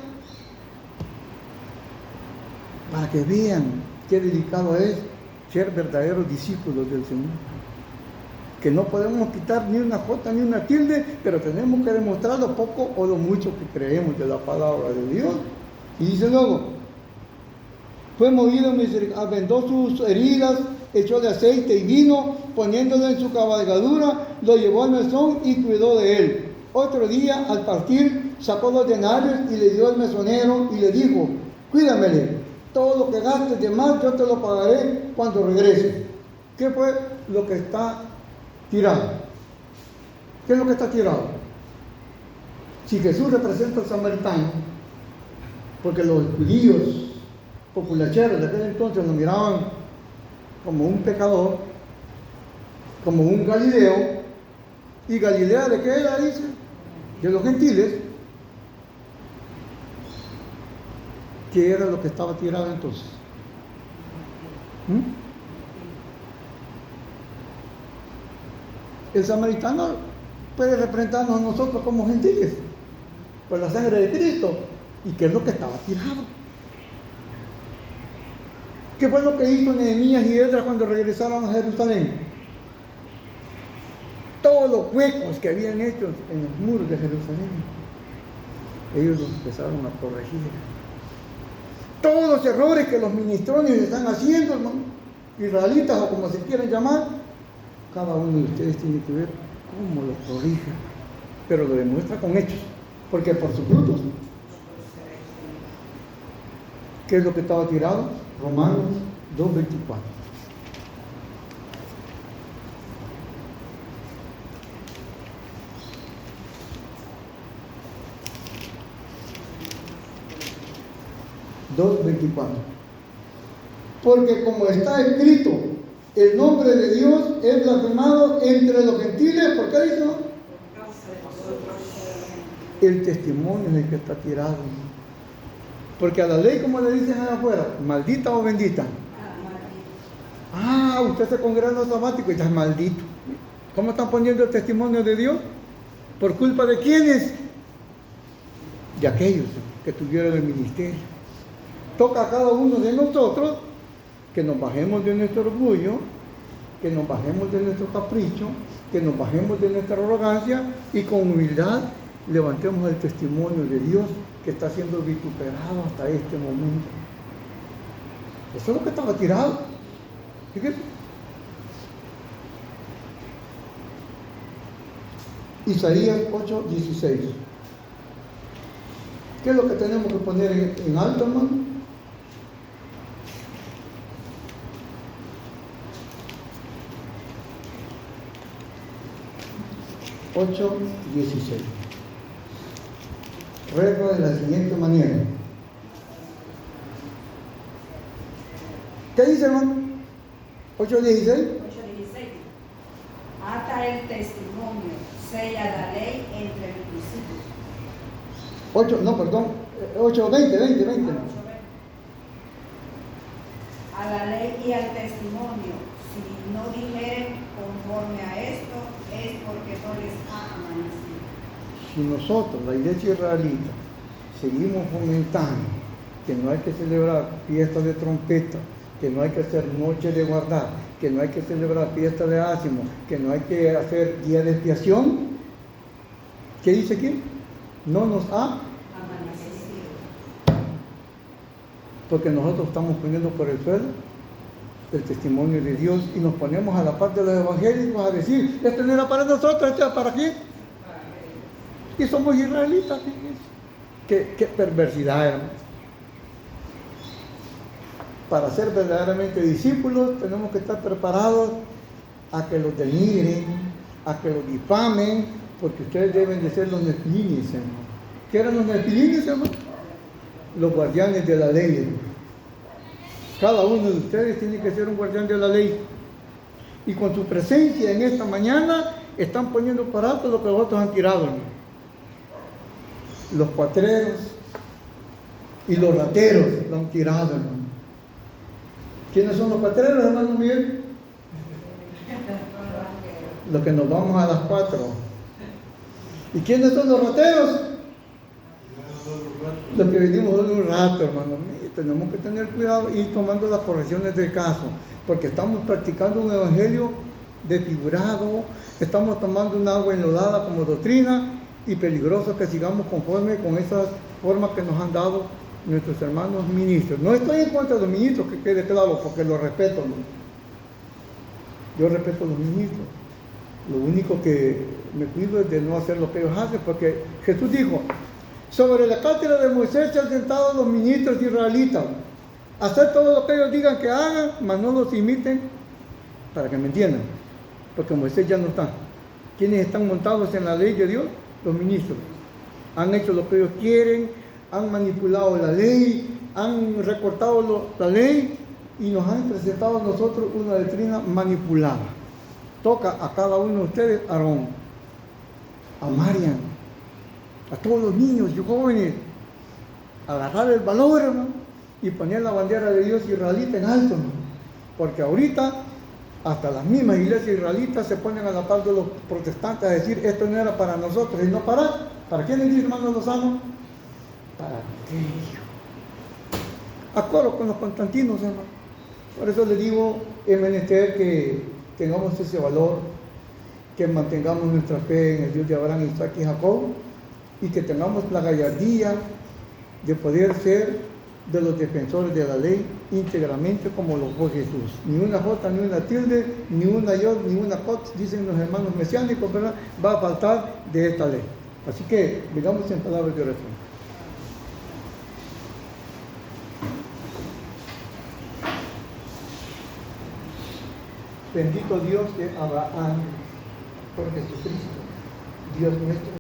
para que vean qué delicado es ser verdaderos discípulos del Señor. Que no podemos quitar ni una jota ni una tilde, pero tenemos que demostrar lo poco o lo mucho que creemos de la palabra de Dios. Y dice luego, fue movido en misericordia, vendó sus heridas, echó de aceite y vino, poniéndolo en su cabalgadura, lo llevó al mesón y cuidó de él. Otro día, al partir, sacó los denarios y le dio al mesonero y le dijo, cuídamele, todo lo que gastes de más yo te lo pagaré cuando regrese. ¿Qué fue lo que está tirado? ¿Qué es lo que está tirado? Si Jesús representa al samaritano, porque los judíos populacheros de aquel entonces lo miraban como un pecador, como un Galileo, y Galilea ¿de qué era? Dice, de los gentiles. ¿Qué era lo que estaba tirado entonces? El samaritano puede representarnos a nosotros como gentiles por la sangre de Cristo. ¿Y qué es lo que estaba tirado? ¿Qué fue lo que hizo Nehemías y Esdras cuando regresaron a Jerusalén? Todos los huecos que habían hecho en los muros de Jerusalén, ellos los empezaron a corregir. Todos los errores que los ministrones están haciendo, hermano, israelitas o como se quieran llamar, cada uno de ustedes tiene que ver cómo los corrige, pero lo demuestra con hechos, porque por sus frutos. ¿Qué es lo que estaba tirado? Romanos 2:24. Porque como está escrito, el nombre de Dios es blasfemado entre los gentiles. ¿Por qué dice? El testimonio es el que está tirado. Porque a la ley, como le dicen allá afuera, maldita o bendita. Usted se congrega en los sabáticos y ya es maldito. ¿Cómo están poniendo el testimonio de Dios? ¿Por culpa de quiénes? De aquellos que tuvieron el ministerio. Toca a cada uno de nosotros que nos bajemos de nuestro orgullo, que nos bajemos de nuestro capricho, que nos bajemos de nuestra arrogancia y con humildad levantemos el testimonio de Dios que está siendo vituperado hasta este momento. Eso es lo que estaba tirado. Fíjense. Isaías 8:16. ¿Qué es lo que tenemos que poner en alto, hermano? Ocho 16. Reza de la siguiente manera. ¿Qué dice, hermano? 8:16. 8:16. Ata el testimonio, sella la ley entre mis hijos. 8:20. A la ley y al testimonio, si no dijeren conforme a esto, es porque no les ha amanecido. Si nosotros, la iglesia israelita, seguimos fomentando que no hay que celebrar fiestas de trompeta, que no hay que hacer noche de guardar, que no hay que celebrar fiesta de ácimo, que no hay que hacer día de expiación, ¿qué dice aquí? No nos ha Amanecido. porque nosotros estamos poniendo por el suelo el testimonio de Dios y nos ponemos a la par de los evangélicos a decir, esto no era para nosotros, esto era para quién. Y somos israelitas. Qué perversidad, hermano. Para ser verdaderamente discípulos tenemos que estar preparados a que los denigren, a que los difamen, porque ustedes deben de ser los nefilines, hermano. ¿Qué eran los nefilines, hermano? Los guardianes de la ley, hermano. Cada uno de ustedes tiene que ser un guardián de la ley. Y con su presencia en esta mañana están poniendo para alto lo que los otros han tirado, hermano. Los cuatreros y los rateros lo han tirado, hermano. ¿Quiénes son los cuatreros, hermano Miguel? Los que nos vamos a las 4. ¿Y quiénes son los rateros? Los que venimos de un rato, hermano. Tenemos que tener cuidado y ir tomando las correcciones del caso, porque estamos practicando un evangelio desfigurado, estamos tomando un agua enlodada como doctrina y peligroso que sigamos conforme con esas formas que nos han dado nuestros hermanos ministros. No estoy en contra de los ministros, que quede claro, porque los respeto, ¿no? Yo respeto a los ministros. Lo único que me cuido es de no hacer lo que ellos hacen, porque Jesús dijo, sobre la cátedra de Moisés se han sentado los ministros israelitas, hacer todo lo que ellos digan que hagan, mas no los imiten, para que me entiendan, porque Moisés ya no está. ¿Quiénes están montados en la ley de Dios? Los ministros. Han hecho lo que ellos quieren, han manipulado la ley, han recortado la ley y nos han presentado a nosotros una doctrina manipulada. Toca a cada uno de ustedes, a Aarón, a Marian, a todos los niños y jóvenes, agarrar el valor, hermano, y poner la bandera de Dios israelita en alto, hermano. Porque ahorita hasta las mismas iglesias israelitas se ponen a la par de los protestantes a decir esto no era para nosotros y no ¿para quién dice, hermano Lozano? ¿Para qué, hijo? Acuerdo con los constantinos, hermano. Por eso les digo, es menester que tengamos ese valor, que mantengamos nuestra fe en el Dios de Abraham, Isaac y Jacob, y que tengamos la gallardía de poder ser de los defensores de la ley íntegramente como lo fue Jesús. Ni una J, ni una tilde, ni una yod, ni una cot, dicen los hermanos mesiánicos, ¿verdad? Va a faltar de esta ley. Así que digamos en palabras de oración. Bendito Dios de Abraham, por Jesucristo, Dios nuestro.